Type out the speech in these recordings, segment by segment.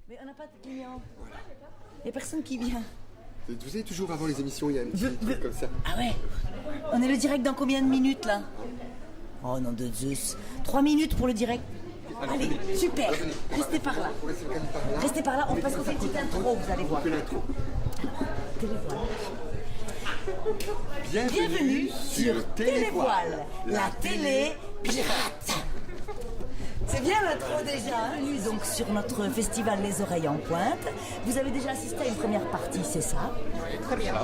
Mais on n'a pas de clients. Il n'y a personne qui vient. Vous savez, toujours avant les émissions, il y a un petit truc comme ça. Ah ouais. On est le direct dans combien de minutes là? Oh non de Zeus. 3 minutes pour le direct. Allez, super. Restez par là. Restez par là, parce qu'on fait une petite intro, vous allez voir. Télévoile. Bienvenue sur Télévoile, la télé pirate. C'est bien l'intro déjà, hein? Donc sur notre festival Les Oreilles en Pointe, vous avez déjà assisté à une première partie, c'est ça? Oui, très bien.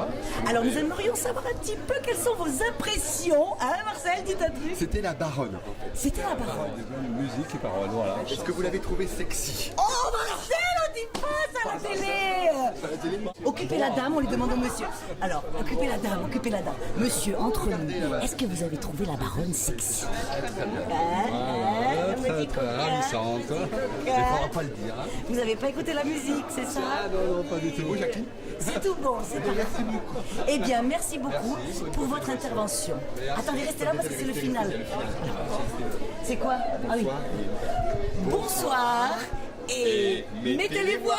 Alors nous aimerions savoir un petit peu quelles sont vos impressions, hein Marcel, dites un truc. C'était la baronne. C'était la baronne. Musique et paroles, voilà. Est-ce que vous l'avez trouvé sexy? Oh Marcel, on dit pas ça à la télé. Occupez la dame, on lui demande au monsieur. Alors, occupez la dame. Monsieur, entre nous, est-ce que vous avez trouvé la baronne sexy? Très ravissante. Il ne faudra pas le dire. Hein. Vous n'avez pas écouté la musique, c'est ça? Ah non, pas du tout. C'est vous, Jacqueline? C'est tout bon, c'est tout. Merci beaucoup. Eh bien, merci beaucoup pour votre intervention. Attendez, restez là parce que c'est le final. C'est quoi? Ah oui. Bonsoir et mettez les voiles.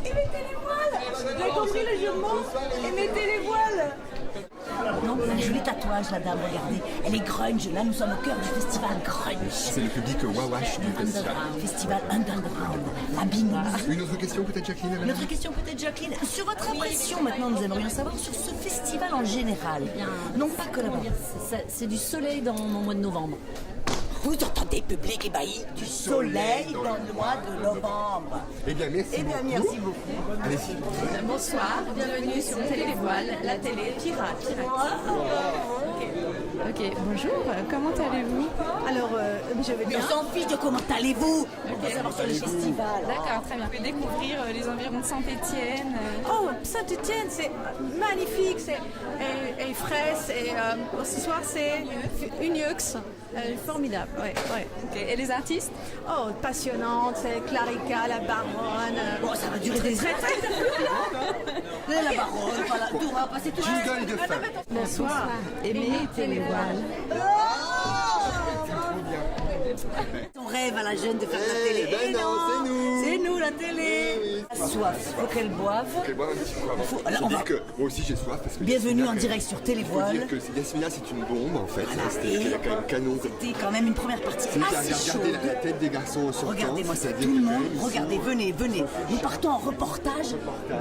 Et mettez les voiles. Vous avez compris le jeu de mots? Et mettez les voiles. Non, elle a un joli tatouage, la dame, regardez. Elle est grunge, là nous sommes au cœur du festival grunge. C'est le public wawash du festival. Festival underground, la bine. Une autre question peut-être, Jacqueline? Une autre question peut-être, Jacqueline. Sur votre impression maintenant, nous aimerions savoir sur ce festival en général. Non pas que là-bas. C'est du soleil dans le mois de novembre. Vous entendez, public ébahi, du soleil dans le mois de novembre. Eh bien, merci beaucoup. Merci beaucoup. Allez-y. Bonsoir, bienvenue sur Télévoile, la télé pirate. Ok, bonjour, comment allez-vous? Alors, je vais bien. On s'en fiche de comment allez-vous. On veut savoir sur le festival. D'accord, très bien. Vous pouvez découvrir les environs de Saint-Étienne. Oh, Saint-Étienne, c'est magnifique, et frais, et ce soir c'est Unix, formidable, ouais. Ok, et les artistes? Oh, passionnante, c'est Clarica, la baronne. Bon, ça va durer des heures. La baronne, voilà, tout va passer tout. Jingle de fin. Bonsoir, aimez Télévoile. On rêve à la jeune de faire la télé. Ben non, c'est nous. C'est nous la télé. Soif, faut qu'elle boive. Ok, boire un petit coup avant. Faut- alors, Faut on dire va- que moi aussi j'ai soif parce que Bienvenue en Yasmina, direct sur faut Télévoile. dire que Yasmina c'est une bombe en fait. Voilà. C'était Et quand même canon. C'était quand même une première partie assez Regardez chaude. la tête des garçons en sortant. Regardez-moi ça, c'est-à-dire tout le que monde, ils sont- regardez, venez. Nous partons en reportage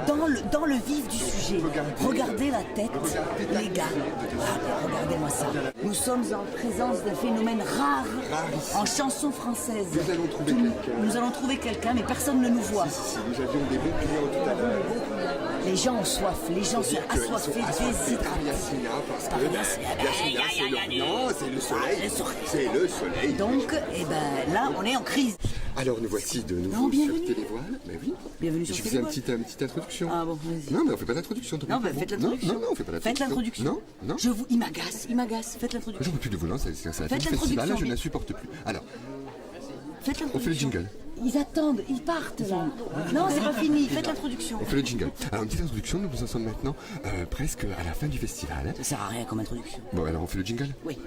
dans le vif du sujet. Regardez la tête, les gars. Regardez-moi ça. Nous sommes en présence d'un phénomène rare en chanson française. Nous allons trouver quelqu'un. Nous allons trouver quelqu'un, mais personne ne nous voit. Si nous avions des bons clients tout à l'heure. Les gens ont soif, les gens sont Dire qu'ils sont assoiffés, assoiffés par déshydratés. Yasmina parce Par que Yasmina. Yasmina c'est l'Orient, c'est le soleil. C'est le soleil. Donc, eh ben là, on est en crise. Alors nous voici de nouveau Non, bienvenue. sur Télévoile. Mais oui. Bienvenue sur Je faisais Télévoile. une petite introduction. Ah bon, vas-y. Non, mais on fait pas d'introduction. tant pis Non, pour bah, vous. faites l'introduction. Non, on fait pas Faites l'introduction. Non. Il m'agace. Faites l'introduction. J'en peux plus de vous, non, c'est la fin Faites du festival, là, je l'introduction, ne la vite. supporte plus. Alors, Faites l'introduction. on fait le jingle. Ils attendent, ils partent là. Non, c'est pas fini. Faites l'introduction. On fait le jingle. Alors, une petite introduction, nous en sommes maintenant presque à la fin du festival. Ça sert à rien comme introduction. Bon, alors on fait le jingle. Oui.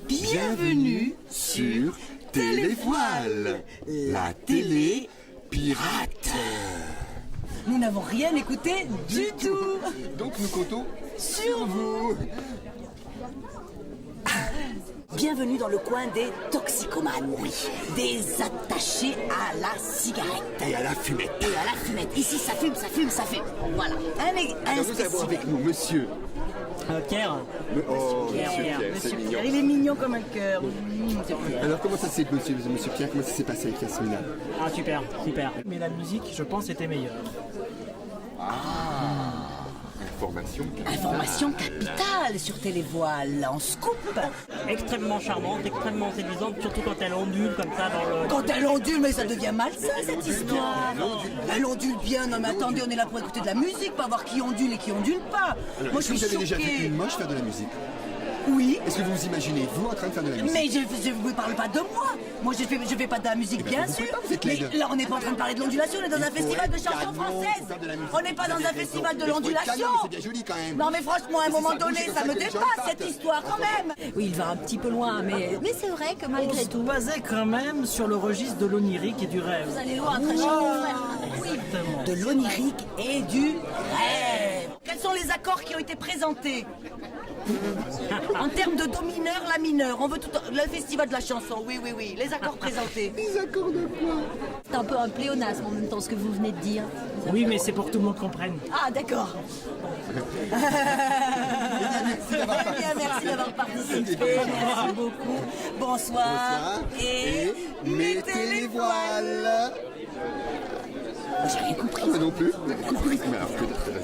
Bienvenue sur Télévoile, la télé pirate. Nous n'avons rien écouté du tout. Donc nous comptons Sur vous. Bienvenue dans le coin des toxicomanes, oui. Des attachés à la cigarette. et à la fumette. Et à la fumette. Ici, ça fume. Voilà. Un Alors nous avons spécimen. avec nous monsieur. Pierre, Oh, monsieur Pierre, Pierre, c'est mignon. Il est mignon comme un cœur. Alors comment ça s'est, monsieur Pierre, comment ça s'est passé avec Yasmina? ah super. Mais la musique, je pense, était meilleure. Information capitale sur Télévoile, en scoop. Extrêmement charmante, extrêmement séduisante, surtout quand elle ondule comme ça dans le... Quand elle ondule, mais ça devient malsain cette histoire. Elle ondule bien, non mais attendez, on est là pour écouter de la musique, pas voir qui ondule et qui ondule pas. Moi je Est-ce que suis vous avez déjà vu choquée. une moche faire de la musique? Oui. Est-ce que vous vous imaginez, vous, en train de faire de la musique? Mais je ne vous parle pas de moi. Moi, je fais pas de la musique, ben, bien vous sûr. pouvez pas, vous êtes Mais laide. là, on n'est pas en train de parler de l'ondulation, on est dans un faut festival de être chansons canon pour françaises. faire de la musique. On n'est pas Vous dans avez un raison. festival de Mais faut être l'ondulation. canon, c'est bien joli, quand même. Non, mais franchement, à un Mais moment c'est ça, donné, bouge, ça comme me ça que les gens dépasse partent. cette histoire quand même. Oui, il va un petit peu loin, mais c'est vrai que On malgré se tout. basait quand même sur le registre de l'onirique et du rêve. Vous allez loin, très cher mon frère. Oui, Exactement. de l'onirique et du rêve. Quels sont les accords qui ont été présentés? En termes de do mineur, la mineure, on veut tout le festival de la chanson, oui, les accords présentés. Les accords de quoi? C'est un peu un pléonasme en même temps ce que vous venez de dire. Oui, mais c'est pour que tout le monde comprenne. Ah, d'accord. Eh bien, merci d'avoir participé, merci beaucoup. Bonsoir. Et mettez les voiles. J'ai rien compris. Moi non plus. Mais alors,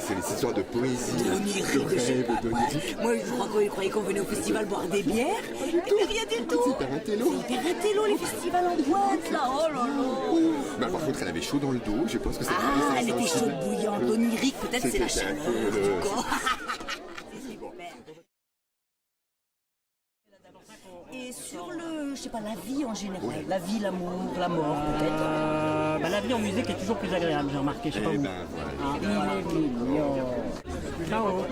c'est les histoires de poésie, de rêve, d'onirique. Moi, je croyais qu'on venait au festival boire des bières. Mais rien du tout. C'est hyper intello. C'est hyper intello, les festivals en boîte, là. Oh là là. Bah, par contre, elle avait chaud dans le dos. Je pense que c'est Ah, elle était chaude bouillante. L'onirique, peut-être, c'est la C'était un chaleur peu du le- corps. Et sur le, je sais pas, la vie en général, la vie, l'amour, la mort, peut-être. Bah, la vie en musique est toujours plus agréable, j'ai remarqué, je sais pas Eh vous. ben, voilà. Ah, il est mignon. Ciao. Oh,